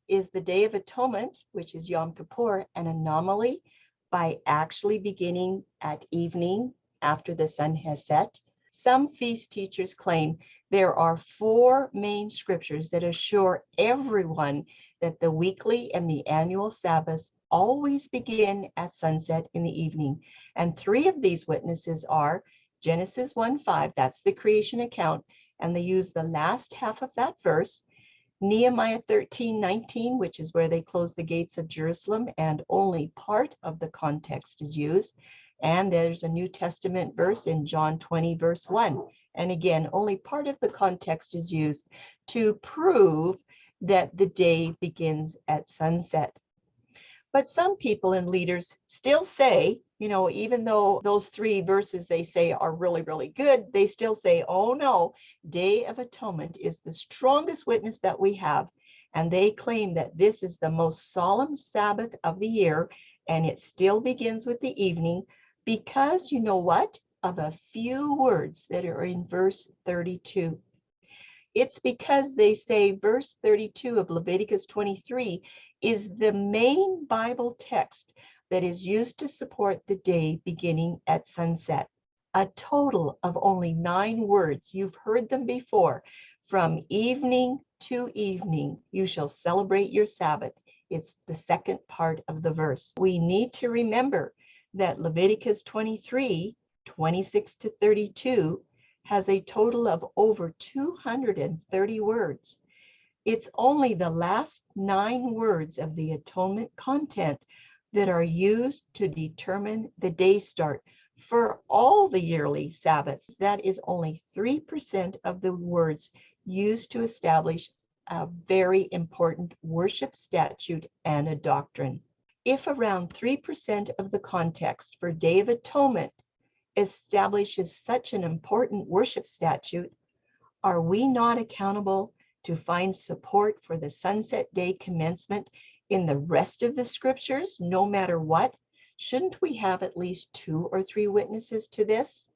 Is the Day of Atonement, which is Yom Kippur, an anomaly by actually beginning at evening after the sun has set? Some feast teachers claim there are 4 main scriptures that assure everyone that the weekly and the annual Sabbaths always begin at sunset in the evening. And 3 of these witnesses are Genesis 1:5, that's the creation account, and they use the last half of that verse. Nehemiah 13:19, which is where they close the gates of Jerusalem, and only part of the context is used. And there's a New Testament verse in John 20, verse 1. And again, only part of the context is used to prove that the day begins at sunset. But some people and leaders still say, even though those 3 verses they say are really, really good, they still say, oh no, Day of Atonement is the strongest witness that we have. And they claim that this is the most solemn Sabbath of the year, and it still begins with the evening because, you know what, of a few words that are in verse 32. It's because they say verse 32 of Leviticus 23 is the main Bible text that is used to support the day beginning at sunset. A total of only 9 words. You've heard them before. From evening to evening, you shall celebrate your Sabbath. It's the second part of the verse. We need to remember that Leviticus 23, 26 to 32 has a total of over 230 words. It's only the last 9 words of the atonement content that are used to determine the day start for all the yearly Sabbaths. That is only 3% of the words used to establish a very important worship statute and a doctrine. If around 3% of the context for Day of Atonement establishes such an important worship statute, are we not accountable to find support for the sunset day commencement in the rest of the scriptures, no matter what? Shouldn't we have at least 2 or 3 witnesses to this?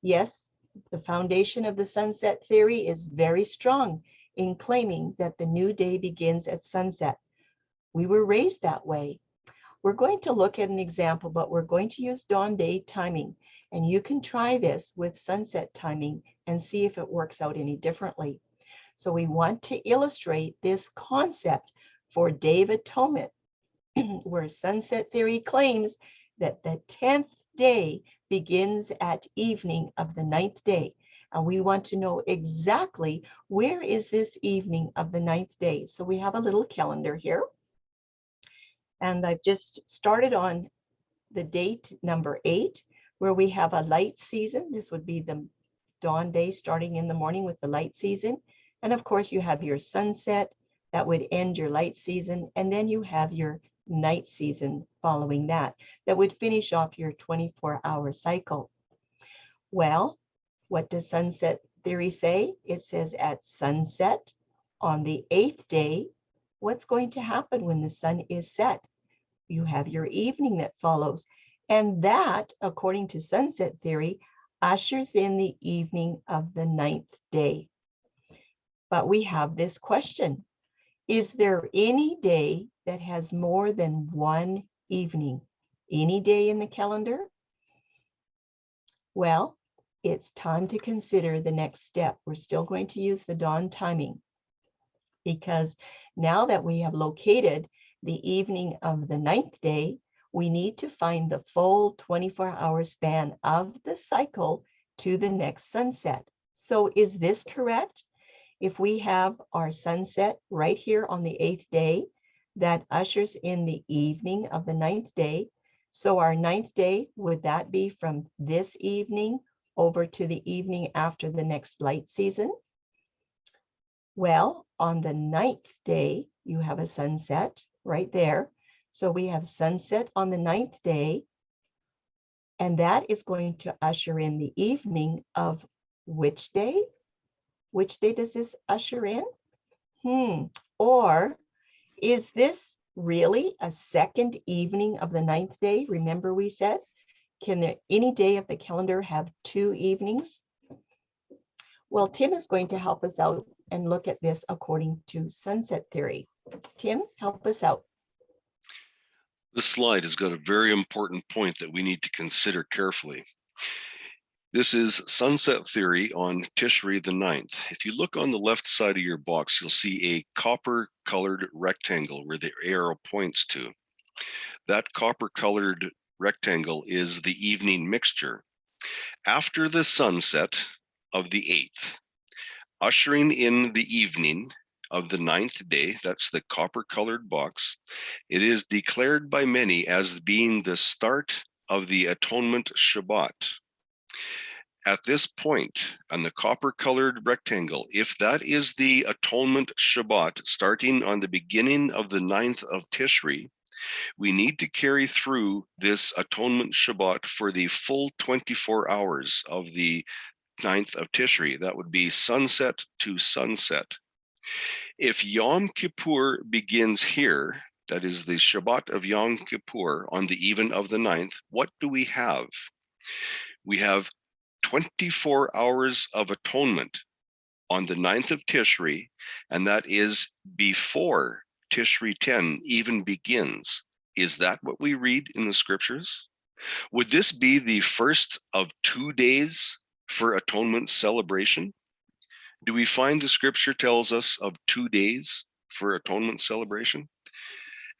Yes, the foundation of the sunset theory is very strong in claiming that the new day begins at sunset. We were raised that way. We're going to look at an example, but we're going to use dawn day timing, and you can try this with sunset timing and see if it works out any differently. So we want to illustrate this concept for Day of Atonement, where sunset theory claims that the 10th day begins at evening of the 9th day. And we want to know exactly where is this evening of the 9th day. So we have a little calendar here. And I've just started on the date number 8, where we have a light season. This would be the dawn day starting in the morning with the light season. And of course, you have your sunset that would end your light season. And then you have your night season following that would finish off your 24-hour cycle. Well, what does sunset theory say? It says at sunset on the 8th day, what's going to happen when the sun is set? You have your evening that follows. And that, according to sunset theory, ushers in the evening of the 9th day. But we have this question. Is there any day that has more than one evening? Any day in the calendar? Well, it's time to consider the next step. We're still going to use the dawn timing, because now that we have located the evening of the 9th day, we need to find the full 24-hour span of the cycle to the next sunset. So is this correct? If we have our sunset right here on the 8th day, that ushers in the evening of the 9th day. So our 9th day, would that be from this evening over to the evening after the next light season? Well, on the 9th day, you have a sunset right there. So we have sunset on the 9th day, and that is going to usher in the evening of which day? Which day does this usher in? Or is this really a second evening of the 9th day? Remember we said, can there any day of the calendar have 2 evenings? Well, Tim is going to help us out and look at this according to sunset theory. Tim, help us out. This slide has got a very important point that we need to consider carefully. This is sunset theory on Tishri the 9th. If you look on the left side of your box, you'll see a copper-colored rectangle where the arrow points to. That copper-colored rectangle is the evening mixture. After the sunset of the 8th, ushering in the evening of the 9th day, that's the copper-colored box, it is declared by many as being the start of the Atonement Shabbat. At this point on the copper-colored rectangle, if that is the Atonement Shabbat starting on the beginning of the 9th of Tishri, we need to carry through this Atonement Shabbat for the full 24 hours of the 9th of Tishri. That would be sunset to sunset. If Yom Kippur begins here, that is the Shabbat of Yom Kippur on the even of the 9th, what do we have? We have 24 hours of atonement on the 9th of Tishri, and that is before Tishri 10 even begins. Is that what we read in the scriptures? Would this be the first of 2 days for atonement celebration? Do we find the scripture tells us of 2 days for atonement celebration?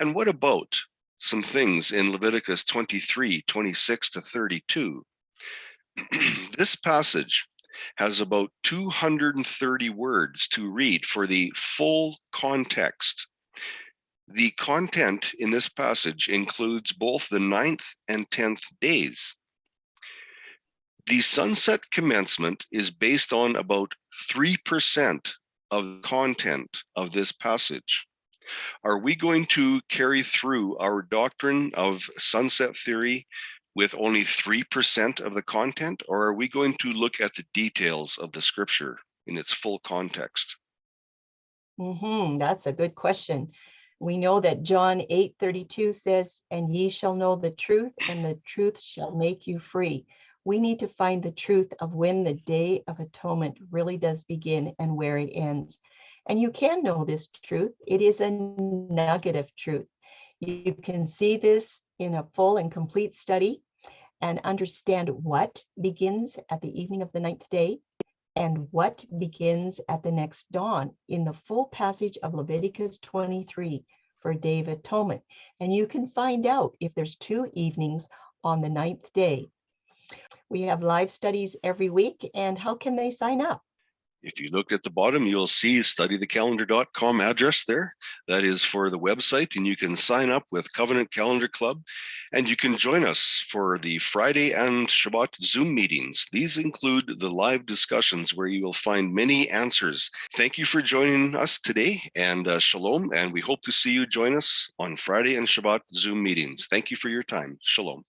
And what about some things in Leviticus 23, 26 to 32? This passage has about 230 words to read for the full context. The content in this passage includes both the 9th and 10th days. The sunset commencement is based on about 3% of the content of this passage. Are we going to carry through our doctrine of sunset theory with only 3% of the content, or are we going to look at the details of the scripture in its full context? That's a good question. We know that John 8:32 says, "And ye shall know the truth, and the truth shall make you free." We need to find the truth of when the Day of Atonement really does begin and where it ends. And you can know this truth. It is a nugget of truth. You can see this in a full and complete study and understand what begins at the evening of the 9th day and what begins at the next dawn in the full passage of Leviticus 23 for Day of Atonement. And you can find out if there's 2 evenings on the 9th day. We have live studies every week, and how can they sign up? If you look at the bottom, you'll see studythecalendar.com address there. That is for the website, and you can sign up with Covenant Calendar Club, and you can join us for the Friday and Shabbat Zoom meetings. These include the live discussions where you will find many answers. Thank you for joining us today, and Shalom, and we hope to see you join us on Friday and Shabbat Zoom meetings. Thank you for your time. Shalom.